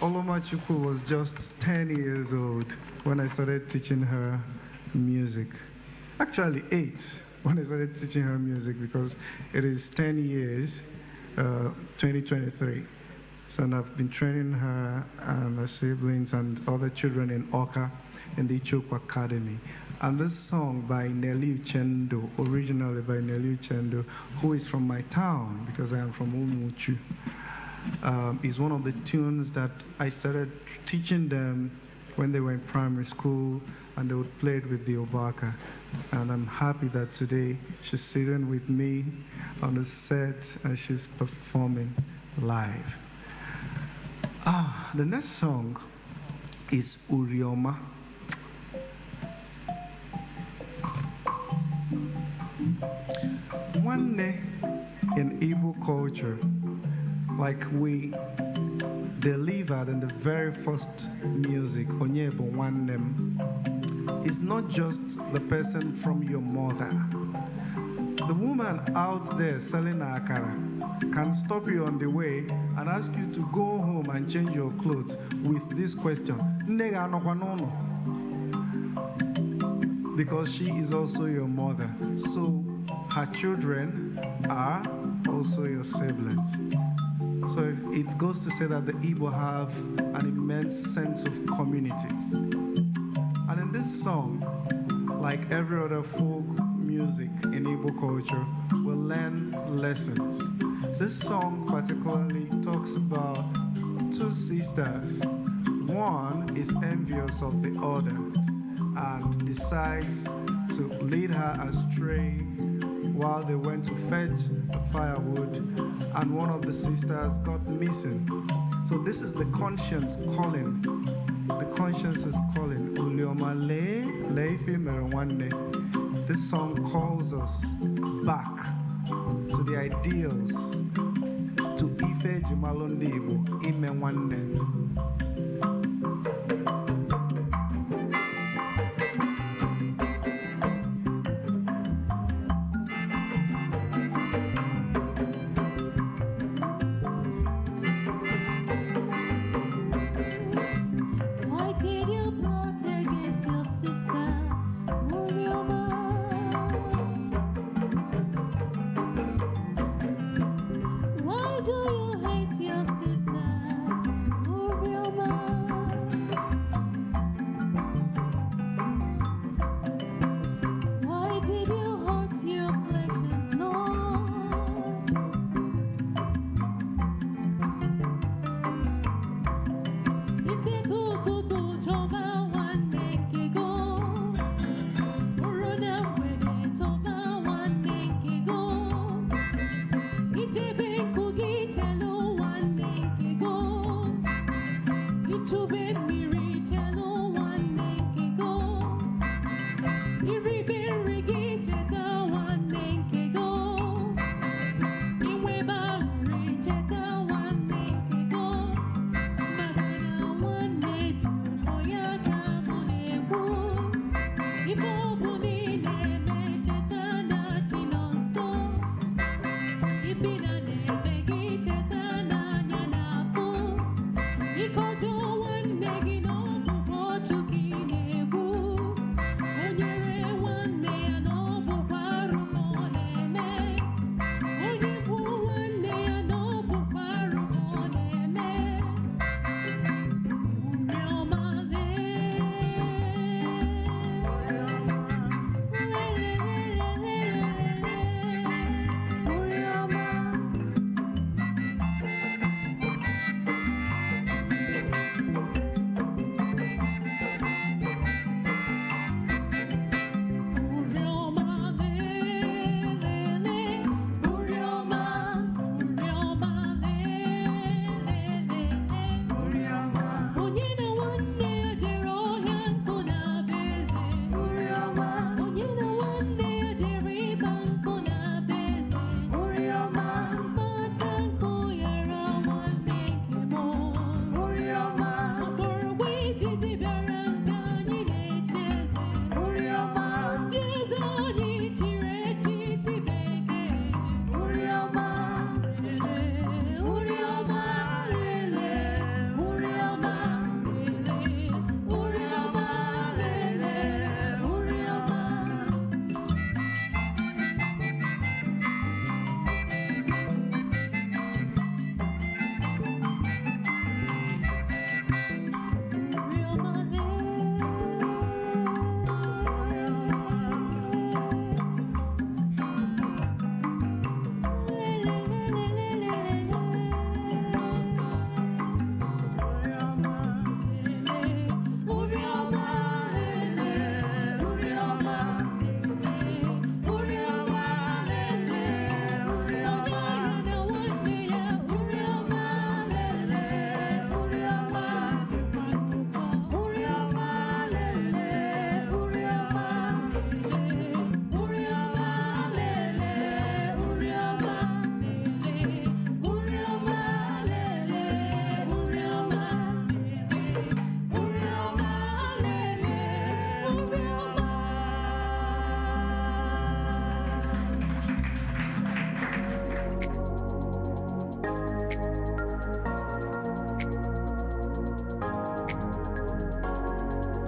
Oloma Chukwu was just 10 years old when I started teaching her music. Actually, 8 when I started teaching her music, because it is 10 years, 2023. So and I've been training her and her siblings and other children in Oka in the Ichoku Academy. And this song by Nelly Uchendo, originally by Nelly Uchendo, who is from my town because I am from Umuchu, is one of the tunes that I started teaching them when they were in primary school, and they would play it with the Obaka. And I'm happy that today she's sitting with me on the set and she's performing live. The next song is Urioma. One day in Igbo culture, like we delivered in the very first music, Onyebo Nwannem, is not just the person from your mother. The woman out there selling akara can stop you on the way and ask you to go home and change your clothes with this question, because she is also your mother. So her children are also your siblings. So it goes to say that the Igbo have an immense sense of community. And in this song, like every other folk music in Igbo culture, we'll learn lessons. This song particularly talks about two sisters. One is envious of the other and decides to lead her astray while they went to fetch the firewood, and one of the sisters got missing. So this is the conscience calling. The conscience is calling. Urioma leifi mere. This song calls us back to the ideals, to Ife Jimalondi Igbo, ime nwanne. People